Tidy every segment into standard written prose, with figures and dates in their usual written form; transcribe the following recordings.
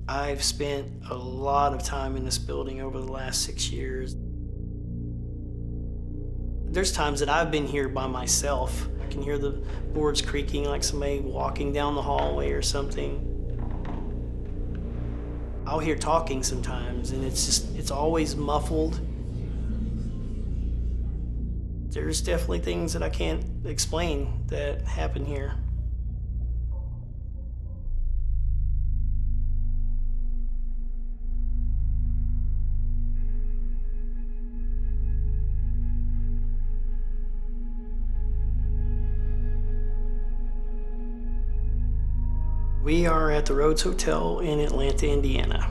I've spent a lot of time in this building over the last 6 years. There's times that I've been here by myself. I can hear the boards creaking like somebody walking down the hallway or something. I'll hear talking sometimes, and it's always muffled. There's definitely things that I can't explain that happen here. We are at the Rhodes Hotel in Atlanta, Indiana.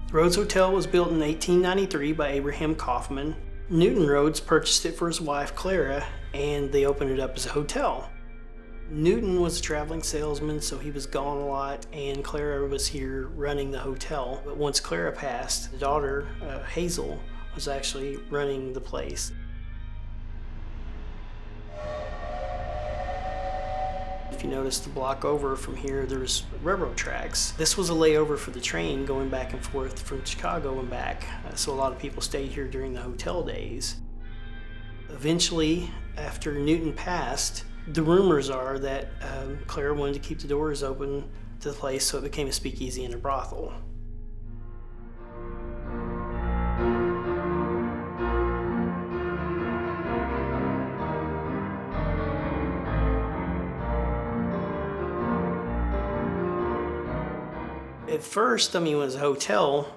The Rhodes Hotel was built in 1893 by Abraham Kaufman. Newton Rhodes purchased it for his wife, Clara, and they opened it up as a hotel. Newton was a traveling salesman, so he was gone a lot, and Clara was here running the hotel. But once Clara passed, the daughter, Hazel, was actually running the place. If you notice the block over from here, there's railroad tracks. This was a layover for the train going back and forth from Chicago and back, so a lot of people stayed here during the hotel days. Eventually, after Newton passed, the rumors are that Clara wanted to keep the doors open to the place, so it became a speakeasy and a brothel. At first, it was a hotel.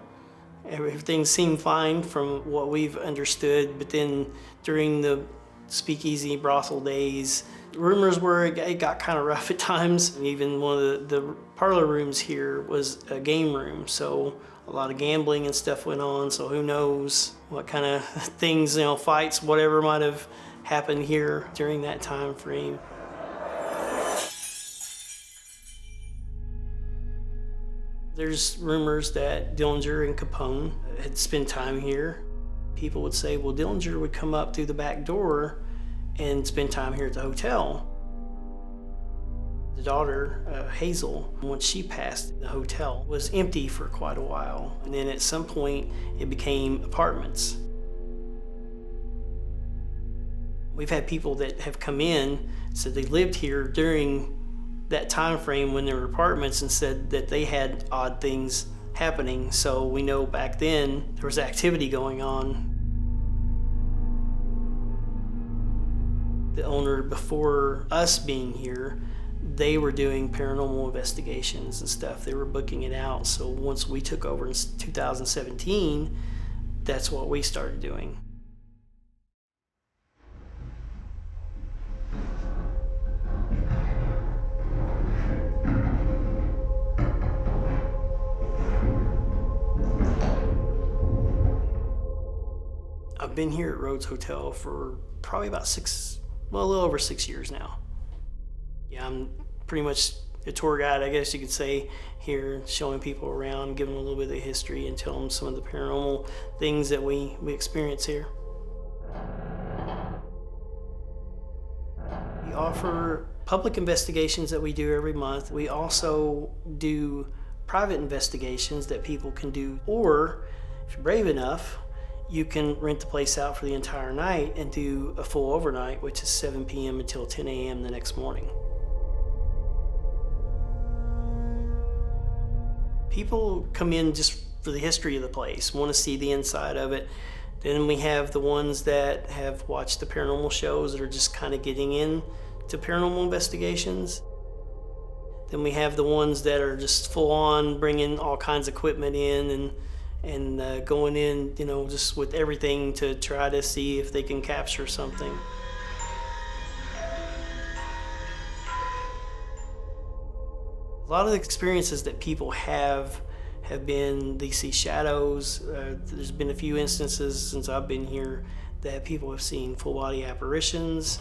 Everything seemed fine from what we've understood, but then during the speakeasy brothel days, rumors were it got kind of rough at times. Even one of the parlor rooms here was a game room, so a lot of gambling and stuff went on, so who knows what kind of things, fights, whatever might have happened here during that time frame. There's rumors that Dillinger and Capone had spent time here. People would say, well, Dillinger would come up through the back door and spend time here at the hotel. The daughter, Hazel, once she passed, the hotel was empty for quite a while. And then at some point, it became apartments. We've had people that have come in, said they lived here during that time frame when there were apartments, and said that they had odd things happening. So we know back then there was activity going on. The owner, before us being here, they were doing paranormal investigations and stuff. They were booking it out. So once we took over in 2017, that's what we started doing. I've been here at Rhodes Hotel for probably about a little over 6 years now. Yeah, I'm pretty much a tour guide, I guess you could say, here, showing people around, giving them a little bit of the history and telling them some of the paranormal things that we experience here. We offer public investigations that we do every month. We also do private investigations that people can do, or if you're brave enough, you can rent the place out for the entire night and do a full overnight, which is 7 p.m. until 10 a.m. the next morning. People come in just for the history of the place, want to see the inside of it. Then we have the ones that have watched the paranormal shows that are just kind of getting in to paranormal investigations. Then we have the ones that are just full on bringing all kinds of equipment in and going in, just with everything to try to see if they can capture something. A lot of the experiences that people have been, they see shadows. There's been a few instances since I've been here that people have seen full body apparitions,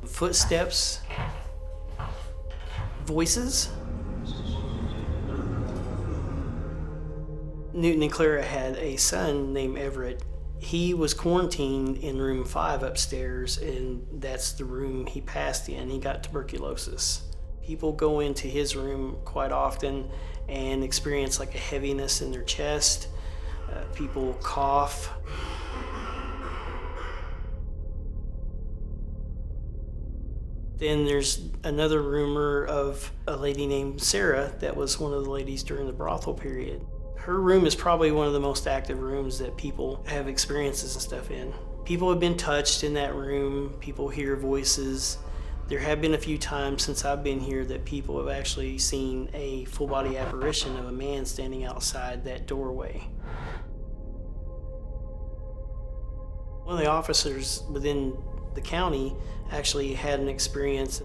footsteps, voices. Newton and Clara had a son named Everett. He was quarantined in room 5 upstairs, and that's the room he passed in. He got tuberculosis. People go into his room quite often and experience like a heaviness in their chest. People cough. Then there's another rumor of a lady named Sarah that was one of the ladies during the brothel period. Her room is probably one of the most active rooms that people have experiences and stuff in. People have been touched in that room. People hear voices. There have been a few times since I've been here that people have actually seen a full body apparition of a man standing outside that doorway. One of the officers within the county actually had an experience.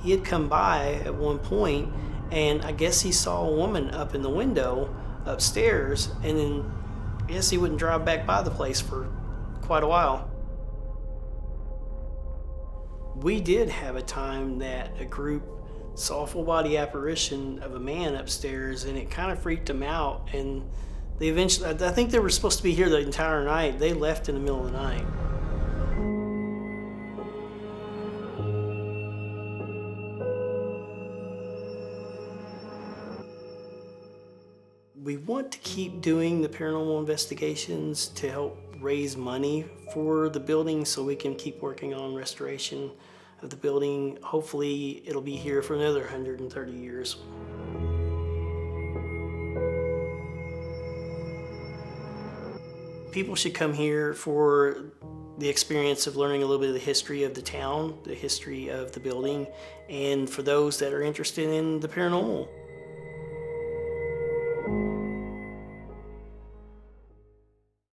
He had come by at one point, and I guess he saw a woman up in the window upstairs, and then I guess he wouldn't drive back by the place for quite a while. We did have a time that a group saw a full body apparition of a man upstairs, and it kind of freaked them out, and they eventually, I think they were supposed to be here the entire night. They left in the middle of the night. We want to keep doing the paranormal investigations to help raise money for the building so we can keep working on restoration of the building. Hopefully it'll be here for another 130 years. People should come here for the experience of learning a little bit of the history of the town, the history of the building, and for those that are interested in the paranormal.